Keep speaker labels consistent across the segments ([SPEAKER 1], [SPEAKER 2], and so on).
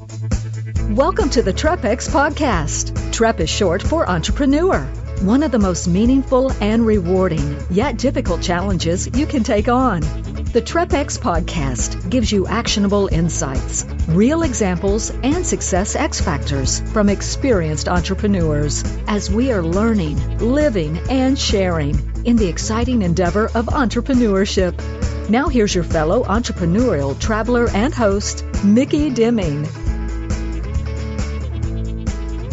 [SPEAKER 1] Welcome to the TREPX Podcast. TREP is short for entrepreneur. One of the most meaningful and rewarding, yet difficult challenges you can take on. The TREPX Podcast gives you actionable insights, real examples, and success X factors from experienced entrepreneurs as we are learning, living, and sharing in the exciting endeavor of entrepreneurship. Now here's your fellow entrepreneurial traveler and host, Micky Deming.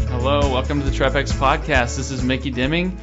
[SPEAKER 2] Hello, welcome to the TREPX Podcast. This is Micky Deming.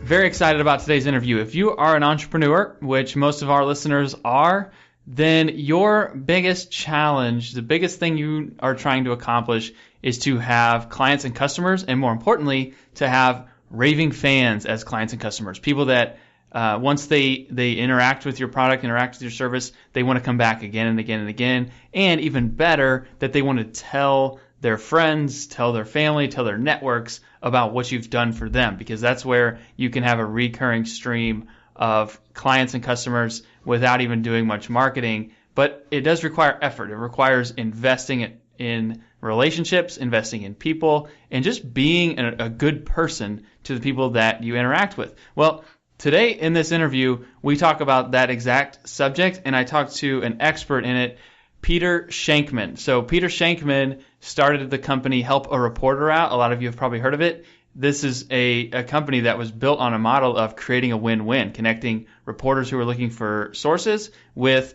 [SPEAKER 2] Very excited about today's interview. If you are an entrepreneur, which most of our listeners are, then your biggest challenge, the biggest thing you are trying to accomplish is to have clients and customers, and more importantly, to have raving fans as clients and customers. People that once they interact with your product, interact with your service, they want to come back again and again and again. And even better, that they want to tell their friends, tell their family, tell their networks about what you've done for them, because that's where you can have a recurring stream of clients and customers without even doing much marketing. But it does require effort. It requires investing in relationships, investing in people, and just being a good person to the people that you interact with. Well, today in this interview, we talk about that exact subject, and I talked to an expert in it, Peter Shankman. So Peter Shankman started the company Help a Reporter Out. A lot of you have probably heard of it. This is a company that was built on a model of creating a win-win, connecting reporters who are looking for sources with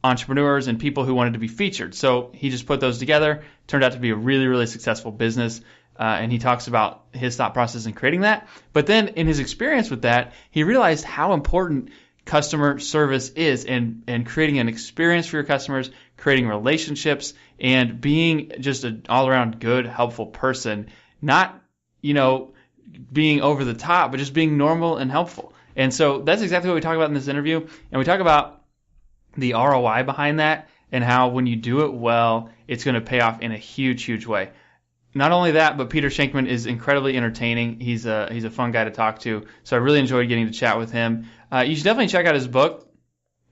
[SPEAKER 2] entrepreneurs and people who wanted to be featured. So he just put those together. Turned out to be a really, really successful business. And he talks about his thought process in creating that. But then in his experience with that, he realized how important customer service is and creating an experience for your customers, creating relationships, and being just an all-around good, helpful person. Not, being over the top, but just being normal and helpful. And so that's exactly what we talk about in this interview. And we talk about the ROI behind that and how when you do it well, it's going to pay off in a huge, huge way. Not only that, but Peter Shankman is incredibly entertaining. He's a fun guy to talk to. So I really enjoyed getting to chat with him. You should definitely check out his book.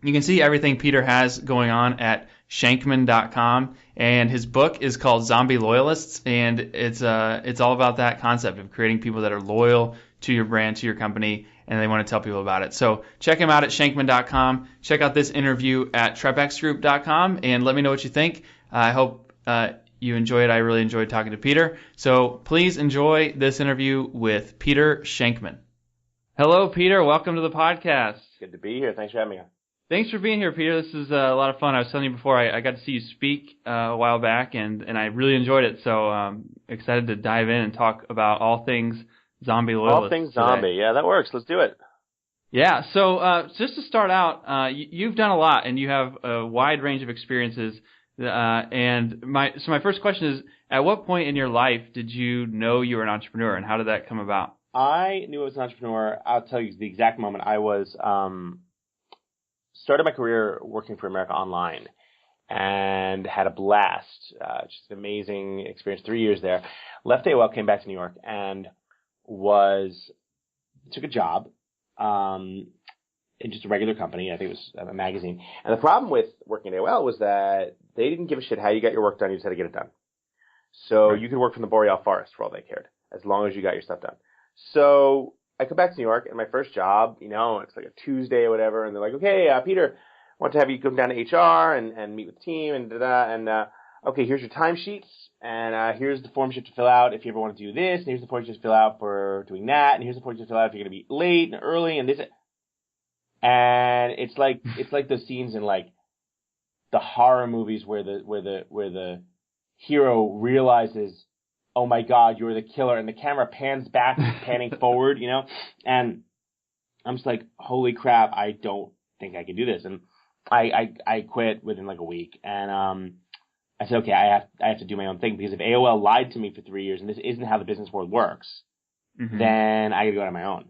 [SPEAKER 2] You can see everything Peter has going on at shankman.com. And his book is called Zombie Loyalists. And it's all about that concept of creating people that are loyal to your brand, to your company, and they want to tell people about it. So check him out at shankman.com. Check out this interview at trepxgroup.com and let me know what you think. I hope you enjoy it. I really enjoyed talking to Peter. So please enjoy this interview with Peter Shankman. Hello, Peter. Welcome to the podcast.
[SPEAKER 3] Good to be here. Thanks for having me on.
[SPEAKER 2] Thanks for being here, Peter. This is a lot of fun. I was telling you before, I got to see you speak a while back, and I really enjoyed it. So excited to dive in and talk about all things zombie loyalists.
[SPEAKER 3] All things zombie. Yeah, that works. Let's do it.
[SPEAKER 2] Yeah. So just to start out, you've done a lot, and you have a wide range of experiences. And my first question is, at what point in your life did you know you were an entrepreneur, and how did that come about?
[SPEAKER 3] I knew I was an entrepreneur. I'll tell you the exact moment. I was started my career working for America Online and had a blast. Just an amazing experience. 3 years there. Left AOL, came back to New York, and took a job in just a regular company. I think it was a magazine. And the problem with working at AOL was that they didn't give a shit how you got your work done. You just had to get it done. So you could work from the Boreal Forest for all they cared, as long as you got your stuff done. So I come back to New York, and my first job, it's like a Tuesday or whatever, and they're like, okay, Peter, I want to have you come down to HR and meet with the team and okay, here's your timesheets, and here's the forms you have to fill out if you ever want to do this, and here's the forms you have to fill out for doing that, and here's the forms you have to fill out if you're going to be late and early and this. And it's like those scenes in like the horror movies where the hero realizes, oh my God, you're the killer, and the camera pans back, panning forward, and I'm just like, holy crap, I don't think I can do this. And I quit within like a week, and I said, okay, I have to do my own thing, because if AOL lied to me for 3 years and this isn't how the business world works, then I gotta go out on my own,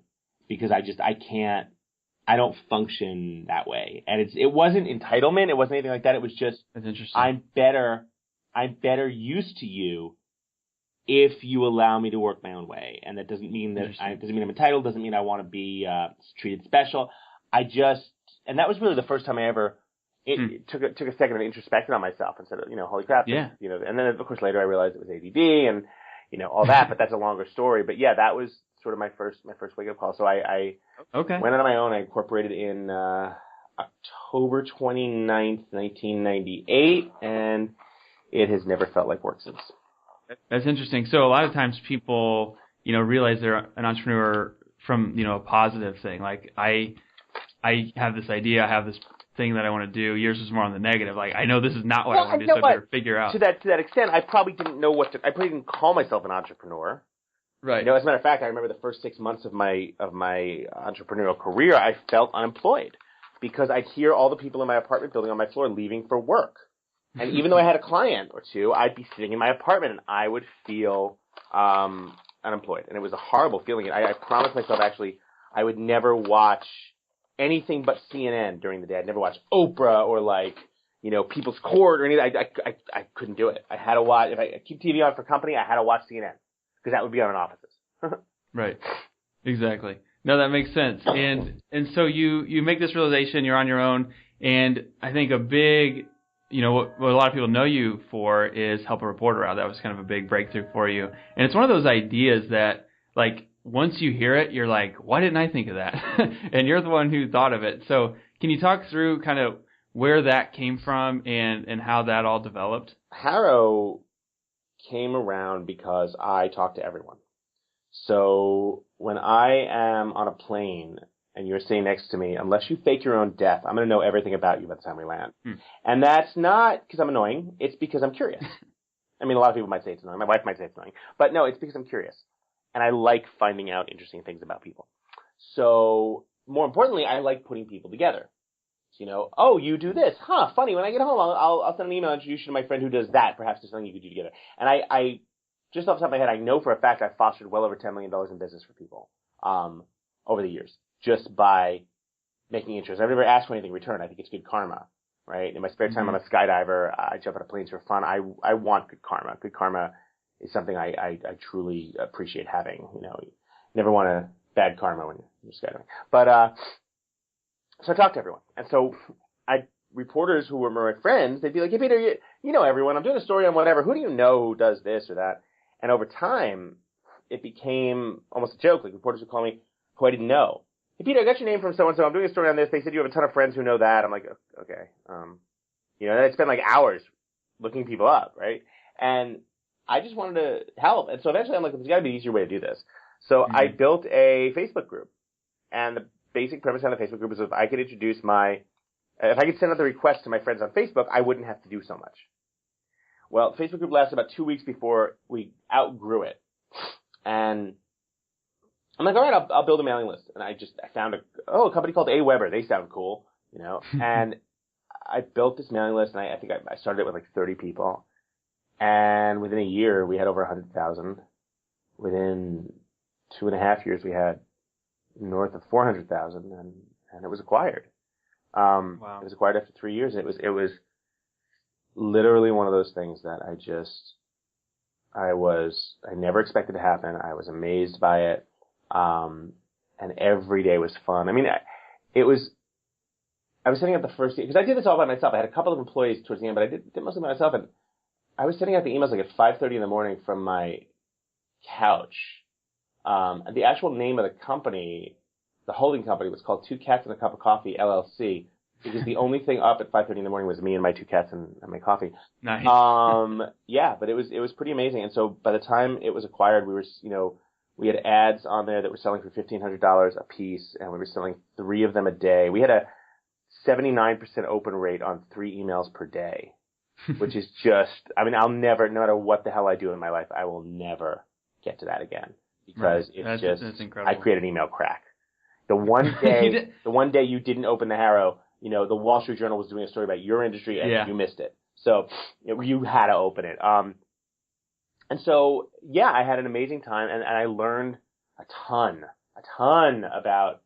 [SPEAKER 3] because I don't function that way. And it wasn't entitlement. It wasn't anything like that. It was just,
[SPEAKER 2] that's interesting.
[SPEAKER 3] I'm better used to you if you allow me to work my own way. And that doesn't mean that doesn't mean I'm entitled. Doesn't mean I want to be treated special. And that was really the first time I ever it took a second of introspection on myself and said, holy crap.
[SPEAKER 2] Yeah.
[SPEAKER 3] And then of course later I realized it was ADD and, all that, but that's a longer story. But yeah, that was sort of my first wake up call. So I went out on my own. I incorporated in, October 29th, 1998, and it has never felt like work since.
[SPEAKER 2] That's interesting. So a lot of times people, realize they're an entrepreneur from, a positive thing. Like I have this idea, I have this thing that I want to do. Yours is more on the negative. Like, I know this is not what I want to do, so I better figure out.
[SPEAKER 3] To that extent, I probably didn't know I probably didn't call myself an entrepreneur.
[SPEAKER 2] Right.
[SPEAKER 3] As a matter of fact, I remember the first 6 months of my entrepreneurial career, I felt unemployed because I'd hear all the people in my apartment building on my floor leaving for work. And even though I had a client or two, I'd be sitting in my apartment and I would feel unemployed. And it was a horrible feeling. I promised myself, actually, I would never watch anything but CNN during the day. I'd never watch Oprah or People's Court or anything. I couldn't do it. I had to watch, if I keep TV on for company, I had to watch CNN because that would be on in offices. Right.
[SPEAKER 2] Exactly. No, that makes sense. And so you make this realization, you're on your own, and I think a big, what a lot of people know you for is help a reporter out. That was kind of a big breakthrough for you. And it's one of those ideas that, once you hear it, you're like, why didn't I think of that? And you're the one who thought of it. So can you talk through kind of where that came from and how that all developed?
[SPEAKER 3] Harrow came around because I talk to everyone. So when I am on a plane and you're sitting next to me, unless you fake your own death, I'm going to know everything about you by the time we land. And that's not because I'm annoying. It's because I'm curious. I mean, a lot of people might say it's annoying. My wife might say it's annoying. But no, it's because I'm curious. And I like finding out interesting things about people. So more importantly, I like putting people together. Oh, you do this. Huh, funny. When I get home, I'll send an email and introduce you to my friend who does that. Perhaps there's something you could do together. And I just off the top of my head, I know for a fact I've fostered well over $10 million in business for people, over the years, just by making intros. I've never asked for anything in return. I think it's good karma, right? In my spare time, I'm a skydiver. I jump out of planes for fun. I want good karma. Good karma is something I truly appreciate having. You never want a bad karma when you're skydiving. But, so I talked to everyone. And so reporters who were my friends, they'd be like, hey, Peter, you know everyone. I'm doing a story on whatever. Who do you know who does this or that? And over time, it became almost a joke. Reporters would call me who I didn't know. Hey, Peter, I got your name from so-and-so. I'm doing a story on this. They said you have a ton of friends who know that. I'm like, okay. And I'd spend hours looking people up, right? And I just wanted to help. And so eventually I'm like, there's got to be an easier way to do this. So I built a Facebook group. And the basic premise on the Facebook group is if I could if I could send out the request to my friends on Facebook, I wouldn't have to do so much. Well, the Facebook group lasted about 2 weeks before we outgrew it. And I'm like, all right, I'll build a mailing list. And I found a company called AWeber. They sound cool, and I built this mailing list, and I think I started it with 30 people. And within a year, we had over 100,000. Within 2.5 years, we had north of 400,000, and it was acquired.
[SPEAKER 2] Wow.
[SPEAKER 3] It was acquired after 3 years. It was literally one of those things that I never expected to happen. I was amazed by it. And every day was fun. I mean, I was setting up the first, because I did this all by myself. I had a couple of employees towards the end, but I did mostly by myself. And I was sending out the emails at 5:30 in the morning from my couch. And the actual name of the company, the holding company, was called 2 Cats and a Cup of Coffee LLC, because the only thing up at 5:30 in the morning was me and my 2 cats and my coffee.
[SPEAKER 2] Nice.
[SPEAKER 3] Yeah, but it was pretty amazing. And so by the time it was acquired, we had ads on there that were selling for $1,500 a piece, and we were selling 3 of them a day. We had a 79% open rate on 3 emails per day, which is I'll never, no matter what the hell I do in my life, I will never get to that again, because that's incredible. I created email crack. The one day you didn't open the Harrow, the Wall Street Journal was doing a story about your industry and you missed it. So you had to open it. And so, yeah, I had an amazing time, and I learned a ton about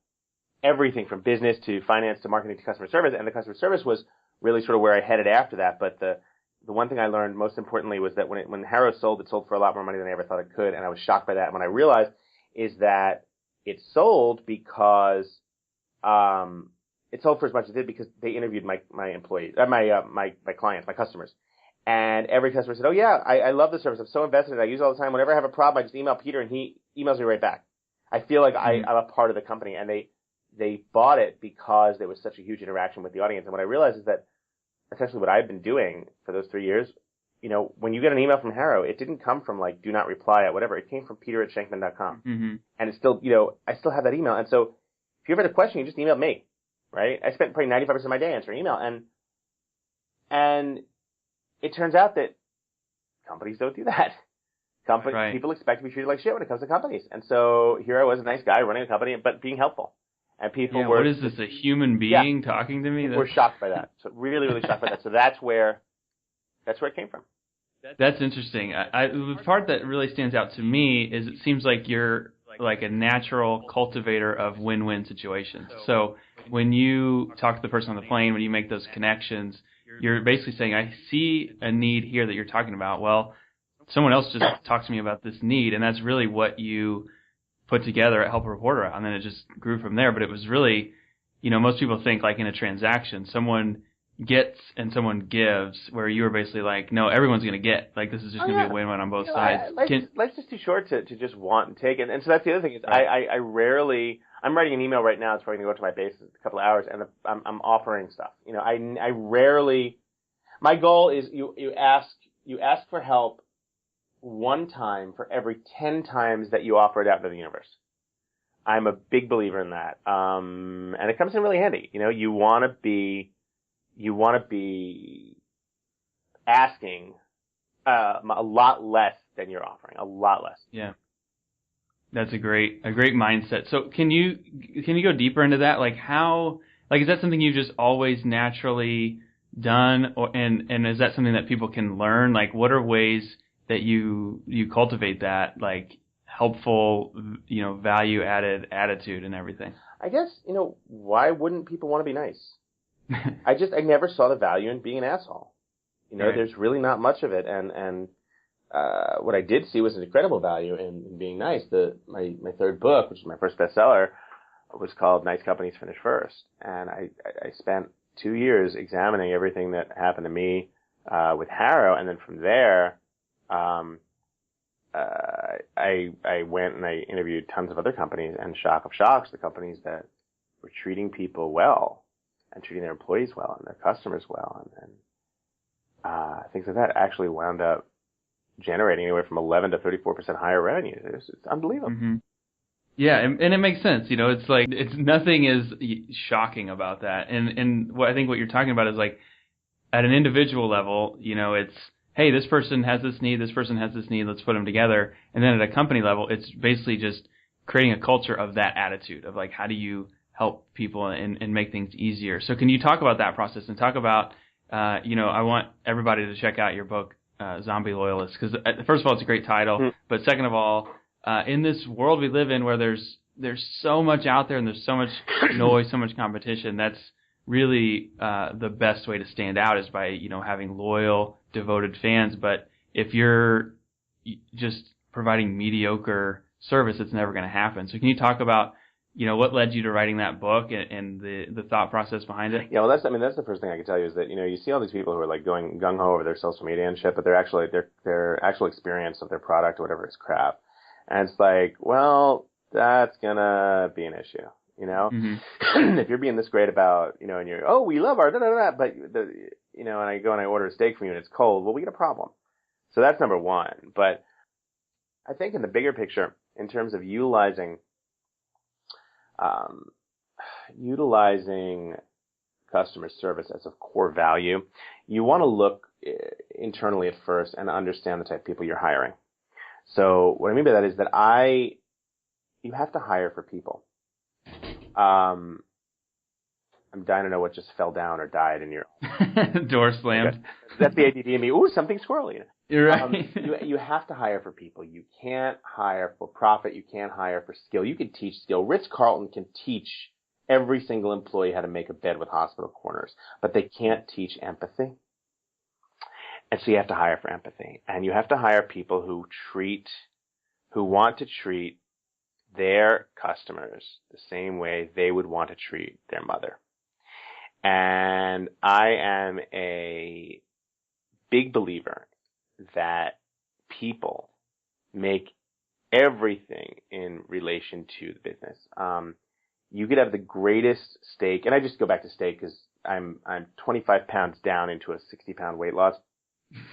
[SPEAKER 3] everything from business to finance to marketing to customer service. And the customer service was really sort of where I headed after that. But the one thing I learned most importantly was that when Harrow sold, it sold for a lot more money than I ever thought it could. And I was shocked by that. And what I realized is that it sold because, it sold for as much as it did because they interviewed my employees, my clients, my customers. And every customer said, oh yeah, I love the service. I'm so invested in it. I use it all the time. Whenever I have a problem, I just email Peter and he emails me right back. I feel like I'm a part of the company, and they bought it because there was such a huge interaction with the audience. And what I realized is that essentially what I've been doing for those 3 years, when you get an email from Harrow, it didn't come from like, do not reply at whatever. It came from peter@shankman.com.
[SPEAKER 2] Mm-hmm.
[SPEAKER 3] And it's still, I still have that email. And so if you ever had a question, you just emailed me, right? I spent probably 95% of my day answering email. And it turns out that companies don't do that. People expect to be treated like shit when it comes to companies. And so here I was, a nice guy running a company, but being helpful. And people were...
[SPEAKER 2] What is this, a human being talking to me?
[SPEAKER 3] We're shocked by that. So really, really shocked by that. So that's where it came from.
[SPEAKER 2] That's interesting. The part that really stands out to me is it seems like you're like a natural cultivator of win-win situations. So when you talk to the person on the plane, when you make those connections, you're basically saying, I see a need here that you're talking about. Well, someone else just talked to me about this need, and that's really what you put together at Help a Reporter Out, and then it just grew from there. But it was really, most people think like in a transaction, someone gets and someone gives, where you were basically like, no, everyone's going to get. Like, this is just going to be a win-win on both sides.
[SPEAKER 3] Life's just too short to just want and take. And so that's the other thing is I rarely... I'm writing an email right now. It's probably going to go to my base in a couple of hours, and I'm offering stuff. I rarely... My goal is you ask for help one time for every 10 times that you offer it out to the universe. I'm a big believer in that. And it comes in really handy. You want to be asking a lot less than you're offering. A lot less.
[SPEAKER 2] Yeah. That's a great mindset. So can you go deeper into that? Like is that something you've just always naturally done, and is that something that people can learn? Like, what are ways that you cultivate that, like, helpful, value added attitude and everything?
[SPEAKER 3] I guess, why wouldn't people want to be nice? I never saw the value in being an asshole.
[SPEAKER 2] Right.
[SPEAKER 3] There's really not much of it, and what I did see was an incredible value in being nice. My third book, which is my first bestseller, was called Nice Companies Finish First. And I spent 2 years examining everything that happened to me with Harrow. And then from there, I went and I interviewed tons of other companies, and shock of shocks, the companies that were treating people well and treating their employees well and their customers well and things like that actually wound up generating anywhere from 11 to 34% higher revenue. It's unbelievable.
[SPEAKER 2] Mm-hmm. Yeah, and it makes sense. It's like nothing is shocking about that. And what I think what you're talking about is like at an individual level, it's, hey, this person has this need, this person has this need, let's put them together. And then at a company level, it's basically just creating a culture of that attitude of like, how do you help people and make things easier? So can you talk about that process and talk about, I want everybody to check out your book, Zombie Loyalists, because first of all, it's a great title, but second of all, in this world we live in where there's so much out there and there's so much noise, so much competition, that's really the best way to stand out is by, having loyal, devoted fans. But if you're just providing mediocre service, it's never going to happen. So can you talk about, what led you to writing that book and the thought process behind it?
[SPEAKER 3] Yeah, well, that's the first thing I can tell you is that, you see all these people who are like going gung-ho over their social media and shit, but their actual experience of their product or whatever is crap. And it's like, well, that's gonna be an issue, Mm-hmm. If you're being this great about, and you're, oh, we love our da-da-da, but and I go and I order a steak from you and it's cold, well, we get a problem. So that's number one. But I think in the bigger picture, in terms of utilizing customer service as a core value, you want to look internally at first and understand the type of people you're hiring. So what I mean by that is that you have to hire for people. I'm dying to know what just fell down or died in your
[SPEAKER 2] door slammed.
[SPEAKER 3] Okay. That's the ADD in me. Ooh, something squirrely.
[SPEAKER 2] You're right.
[SPEAKER 3] You have to hire for people. You can't hire for profit. You can't hire for skill. You can teach skill. Ritz-Carlton can teach every single employee how to make a bed with hospital corners, but they can't teach empathy. And so you have to hire for empathy. And you have to hire people who want to treat their customers the same way they would want to treat their mother. And I am a big believer that people make everything in relation to the business. You could have the greatest steak, and I just go back to steak because I'm 25 pounds down into a 60-pound weight loss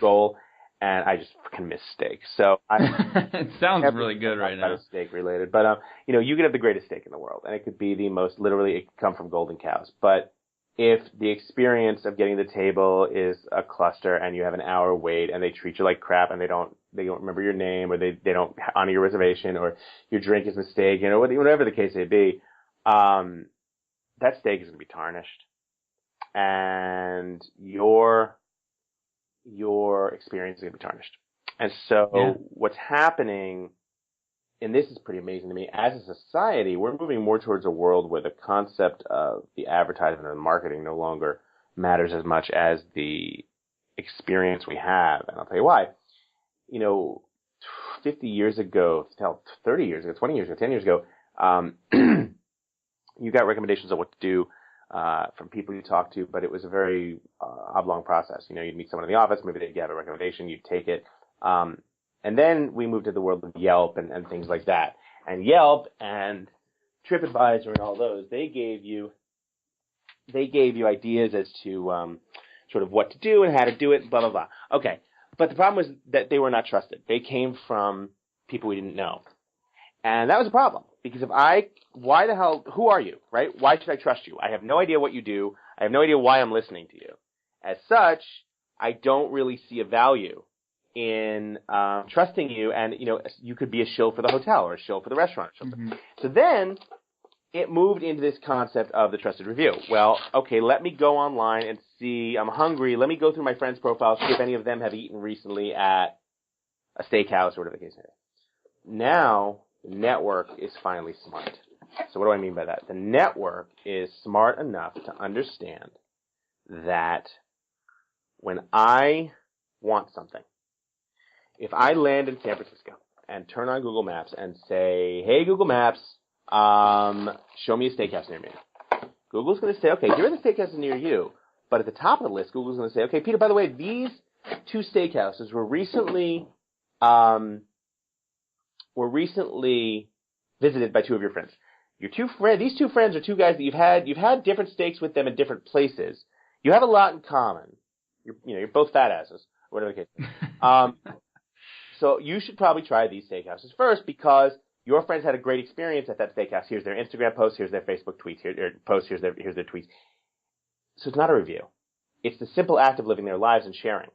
[SPEAKER 3] goal, and I just fucking miss steak. So
[SPEAKER 2] it sounds really good right now.
[SPEAKER 3] Steak related, but you could have the greatest steak in the world, and it could be the most, literally, it could come from golden cows. But if the experience of getting to the table is a cluster, and you have an hour wait, and they treat you like crap, and they don't remember your name, or they don't honor your reservation, or your drink is mistaken, or whatever the case may be, that steak is going to be tarnished, and your experience is going to be tarnished. And so what's happening, and this is pretty amazing to me, as a society, we're moving more towards a world where the concept of the advertisement and the marketing no longer matters as much as the experience we have. And I'll tell you why. 50 years ago, 30 years ago, 20 years ago, 10 years ago, you got recommendations of what to do from people you talk to, but it was a very oblong process. You'd meet someone in the office, maybe they'd give a recommendation, you'd take it. And then we moved to the world of Yelp and things like that. And Yelp and TripAdvisor and all those, they gave you ideas as to sort of what to do and how to do it, blah, blah, blah. Okay. But the problem was that they were not trusted. They came from people we didn't know. And that was a problem. Because why the hell, who are you, right? Why should I trust you? I have no idea what you do. I have no idea why I'm listening to you. As such, I don't really see a value in trusting you. And, you could be a shill for the hotel or a shill for the restaurant. Mm-hmm. So then it moved into this concept of the trusted review. Well, okay, let me go online and see, I'm hungry. Let me go through my friends' profiles, see if any of them have eaten recently at a steakhouse or whatever the case is. Now, the network is finally smart. So what do I mean by that? The network is smart enough to understand that when I want something, if I land in San Francisco and turn on Google Maps and say, hey, Google Maps, show me a steakhouse near me. Google's going to say, okay, here are the steakhouses near you. But at the top of the list, Google's going to say, okay, Peter, by the way, these two steakhouses were recently visited by two of your friends. These two friends are two guys that you've had different steaks with them in different places. You have a lot in common. You're both fat asses, whatever the case is. So you should probably try these steakhouses first because your friends had a great experience at that steakhouse. Here's their Instagram post. Here's their Facebook tweets. Here's their tweets. So it's not a review. It's the simple act of living their lives and sharing.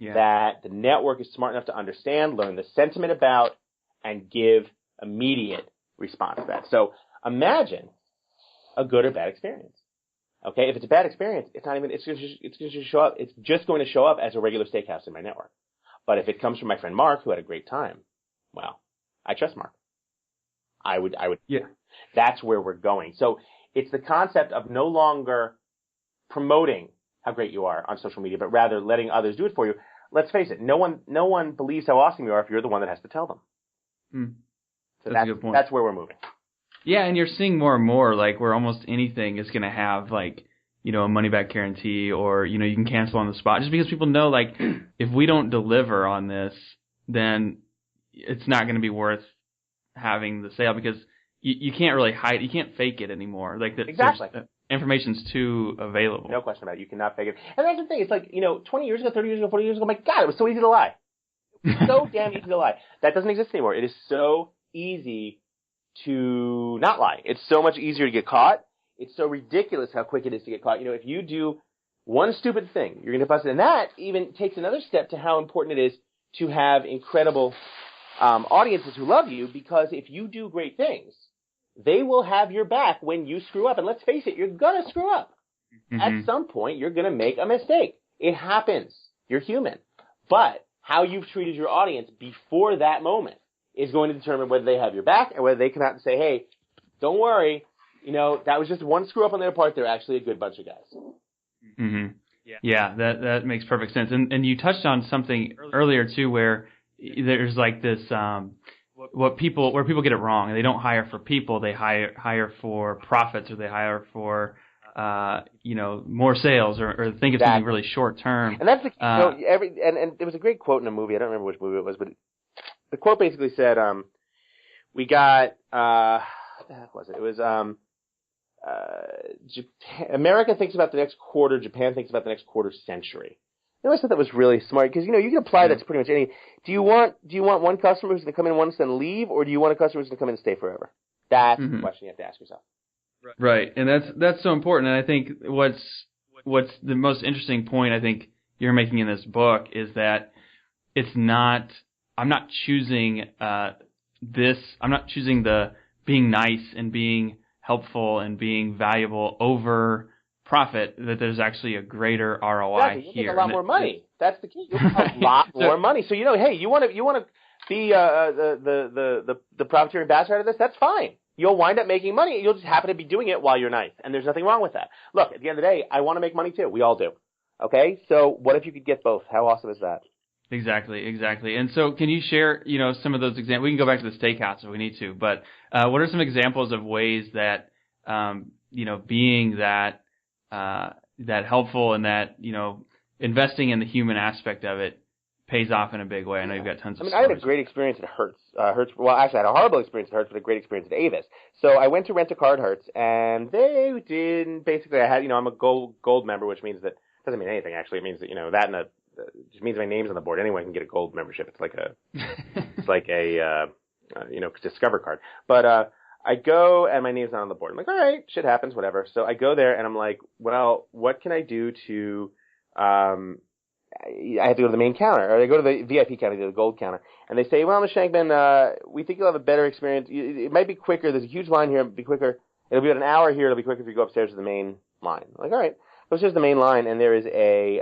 [SPEAKER 3] Yeah. That the network is smart enough to understand, learn the sentiment about, and give immediate response to that. So imagine a good or bad experience. Okay, if it's a bad experience, it's just going to show up as a regular steakhouse in my network. But if it comes from my friend Mark, who had a great time, well, I trust Mark. I would. Yeah. That's where we're going. So it's the concept of no longer promoting how great you are on social media, but rather letting others do it for you. Let's face it, no one believes how awesome you are if you're the one that has to tell them. So that's a good point. That's where we're moving.
[SPEAKER 2] Yeah, and you're seeing more and more, like, where almost anything is going to have, like, a money-back guarantee or, you can cancel on the spot. Just because people know, like, if we don't deliver on this, then it's not going to be worth having the sale because you can't really hide, you can't fake it anymore. Like,
[SPEAKER 3] exactly.
[SPEAKER 2] Information's too available.
[SPEAKER 3] No question about it. You cannot fake it. And that's the thing. It's like, 20 years ago, 30 years ago, 40 years ago, my God, it was so easy to lie. So damn easy to lie. That doesn't exist anymore. It is so easy to not lie. It's so much easier to get caught. It's so ridiculous how quick it is to get caught. If you do one stupid thing, you're going to bust it. And that even takes another step to how important it is to have incredible audiences who love you, because if you do great things, they will have your back when you screw up. And let's face it, you're going to screw up. Mm-hmm. At some point, you're going to make a mistake. It happens. You're human. But how you've treated your audience before that moment is going to determine whether they have your back or whether they come out and say, hey, don't worry, that was just one screw up on their part. They're actually a good bunch of guys.
[SPEAKER 2] Mm-hmm. Yeah, that makes perfect sense. And you touched on something earlier too, where there's like this where people get it wrong. They don't hire for people, they hire for profits, or they hire for more sales or think of something really short term.
[SPEAKER 3] And that's the and there was a great quote in a movie. I don't remember which movie it was, but the quote basically said, we got what the heck was it? It was Japan, America thinks about the next quarter, Japan thinks about the next quarter century. I always thought that was really smart because you can apply that to pretty much any. Do you want one customer who's going to come in once and leave, or do you want a customer who's going to come in and stay forever? That's the question you have to ask yourself.
[SPEAKER 2] Right, and that's so important. And I think what's the most interesting point I think you're making in this book is that I'm not choosing this. I'm not choosing the being nice and being helpful and being valuable over profit. That there's actually a greater ROI
[SPEAKER 3] You'll
[SPEAKER 2] here.
[SPEAKER 3] make a lot more money. That's the key. You'll make a lot more money. So hey, you want to be the profiteering ambassador out of this? That's fine. You'll wind up making money. You'll just happen to be doing it while you're nice, and there's nothing wrong with that. Look, at the end of the day, I want to make money too. We all do. Okay, so what if you could get both? How awesome is that?
[SPEAKER 2] Exactly. And so can you share, some of those examples? We can go back to the steakhouse if we need to, but what are some examples of ways that, being that helpful and that, investing in the human aspect of it pays off in a big way? I know you've got tons of stories.
[SPEAKER 3] I had a great experience at Hertz. Well, actually, I had a horrible experience at Hertz, but a great experience at Avis. So I went to rent a car at Hertz, and they did, basically, I'm a gold member, which means that, doesn't mean anything, actually. It means that, that and it just means my name's on the board. Anyone can get a gold membership. It's like a Discover card. But I go, and my name's not on the board. I'm like, all right, shit happens, whatever. So I go there, and I'm like, well, what can I do to, I have to go to the main counter, or I go to the VIP counter, the gold counter, and they say, well, Mr. Shankman, we think you'll have a better experience. It might be quicker. There's a huge line here. It'll be quicker. It'll be about an hour here. It'll be quicker if you go upstairs to the main line. I'm like, all right. Go upstairs to the main line, and there is a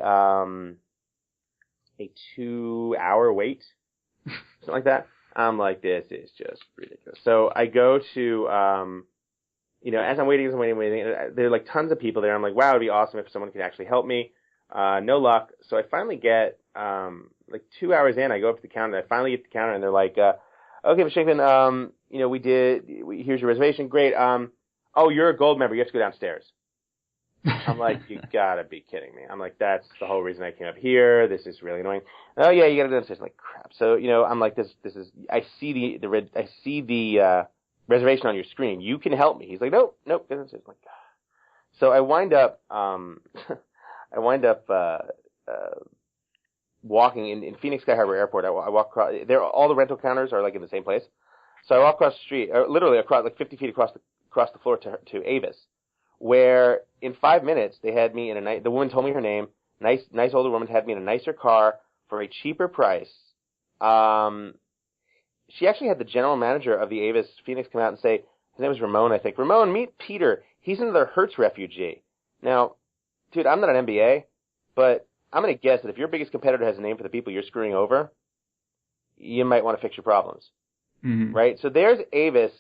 [SPEAKER 3] 2-hour wait, something like that. I'm like, this is just ridiculous. So I go to, as I'm waiting, there are like tons of people there. I'm like, wow, it'd be awesome if someone could actually help me. No luck. So I finally get, 2 hours in, I go up to the counter. I finally get to the counter, and they're like, okay, Mr. Shankman, here's your reservation. Great. Oh, you're a gold member. You have to go downstairs. I'm like, you gotta be kidding me. I'm like, that's the whole reason I came up here. This is really annoying. Oh yeah, you gotta go downstairs. I'm like, crap. So, I'm like, this is, I see the reservation on your screen. You can help me. He's like, nope, go downstairs. I'm like, God. So I wind up, walking in Phoenix Sky Harbor Airport. I walk across there. All the rental counters are like in the same place. So I walk across the street, literally across like 50 feet across the floor to Avis, where in 5 minutes they had me in the woman told me her name. Nice older woman had me in a nicer car for a cheaper price. She actually had the general manager of the Avis Phoenix come out and say, his name was Ramon, I think. Ramon, meet Peter. He's another Hertz refugee. Now, dude, I'm not an MBA, but I'm going to guess that if your biggest competitor has a name for the people you're screwing over, you might want to fix your problems. Mm-hmm. Right? So there's Avis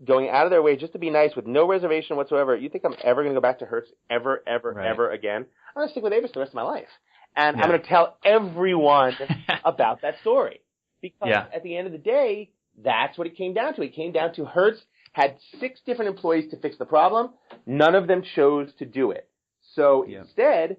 [SPEAKER 3] going out of their way just to be nice with no reservation whatsoever. You think I'm ever going to go back to Hertz ever again? I'm going to stick with Avis the rest of my life. And I'm going to tell everyone about that story. Because at the end of the day, that's what it came down to. It came down to Hertz had 6 different employees to fix the problem. None of them chose to do it. So instead,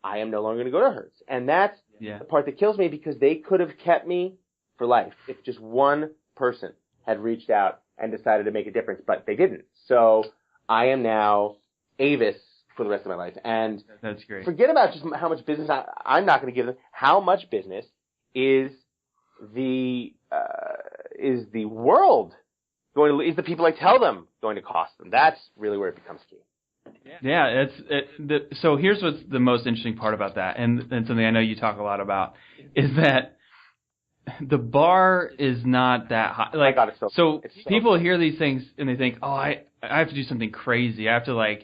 [SPEAKER 3] I am no longer going to go to Hertz. And that's the part that kills me, because they could have kept me for life if just one person had reached out and decided to make a difference, but they didn't. So I am now Avis for the rest of my life. And
[SPEAKER 2] that's great.
[SPEAKER 3] Forget about just how much business I'm not going to give them. How much business is the world going to, is the people I tell them going to cost them? That's really where it becomes key.
[SPEAKER 2] Yeah, so here's what's the most interesting part about that, and something I know you talk a lot about, is that the bar is not that high. Like, so people hear these things and they think, oh, I have to do something crazy. I have to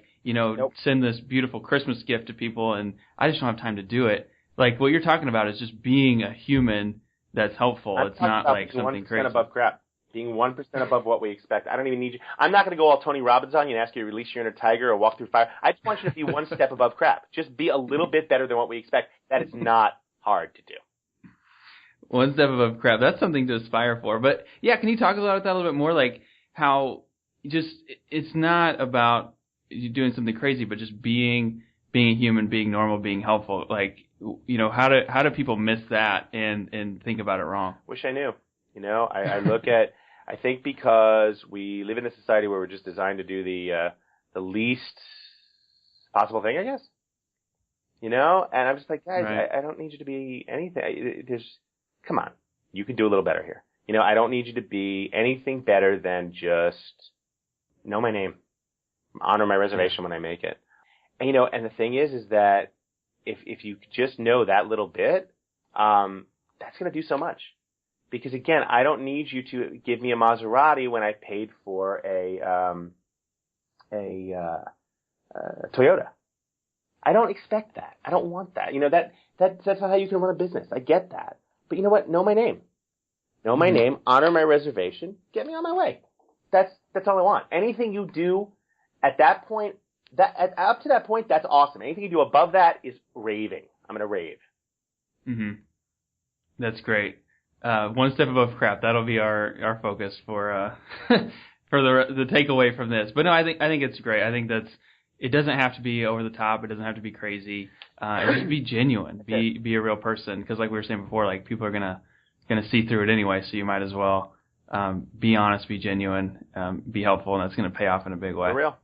[SPEAKER 2] send this beautiful Christmas gift to people, and I just don't have time to do it. Like, what you're talking about is just being a human that's helpful. It's not like something crazy.
[SPEAKER 3] 1% above crap. Being 1% above what we expect. I don't even need you. I'm not going to go all Tony Robbins on you and ask you to release your inner tiger or walk through fire. I just want you to be one step above crap. Just be a little bit better than what we expect. That is not hard to do.
[SPEAKER 2] One step above crap. That's something to aspire for. But yeah, can you talk about that a little bit more? Like how just it's not about you're doing something crazy, but just being a human, being normal, being helpful. Like, how do people miss that and think about it wrong?
[SPEAKER 3] Wish I knew. I look at, I think because we live in a society where we're just designed to do the least possible thing, I guess. And I'm just like, guys,
[SPEAKER 2] right.
[SPEAKER 3] I don't need you to be anything. Come on, you can do a little better here. I don't need you to be anything better than just know my name, honor my reservation when I make it. And, and the thing is that if you just know that little bit, that's going to do so much. Because again, I don't need you to give me a Maserati when I paid for a Toyota. I don't expect that. I don't want that. That's not how you can run a business. I get that. But you know what? Know my name. Know my name, honor my reservation, get me on my way. That's all I want. Anything you do at that point, up to that point, that's awesome. Anything you do above that is raving. I'm gonna rave.
[SPEAKER 2] Mm-hmm. That's great. One step above crap. That'll be our focus for for the takeaway from this. But no, I think it's great. I think it doesn't have to be over the top. It doesn't have to be crazy. It should be genuine. Be a real person. Because like we were saying before, like people are gonna see through it anyway. So you might as well be honest, be genuine, be helpful, and that's gonna pay off in a big way.
[SPEAKER 3] For real.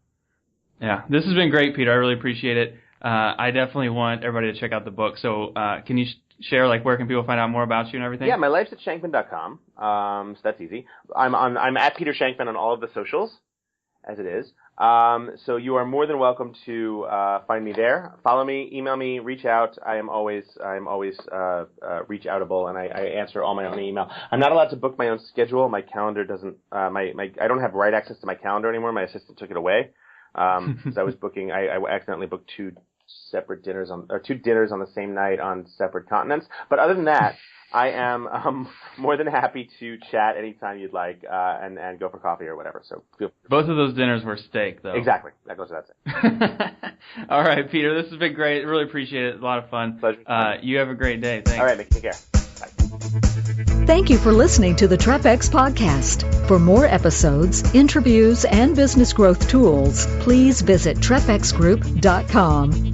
[SPEAKER 2] Yeah, this has been great, Peter. I really appreciate it. I definitely want everybody to check out the book. So can you share, like, where can people find out more about you and everything?
[SPEAKER 3] Yeah, my life's at shankman.com. So that's easy. I'm at Peter Shankman on all of the socials, as it is. So you are more than welcome to find me there. Follow me, email me, reach out. I am always reach outable, and I answer all my own email. I'm not allowed to book my own schedule. My calendar doesn't. I don't have right access to my calendar anymore. My assistant took it away. Because I was booking. I accidentally booked two dinners on the same night on separate continents. But other than that, I am more than happy to chat anytime you'd like, and go for coffee or whatever. So
[SPEAKER 2] both of those dinners were steak, though.
[SPEAKER 3] Exactly. That goes without saying.
[SPEAKER 2] All right, Peter. This has been great. Really appreciate it. A lot of fun.
[SPEAKER 3] Pleasure.
[SPEAKER 2] You have a great day. Thanks.
[SPEAKER 3] All right, Micky. Take care. Bye.
[SPEAKER 1] Thank you for listening to the TREPX Podcast. For more episodes, interviews, and business growth tools, please visit trepxgroup.com.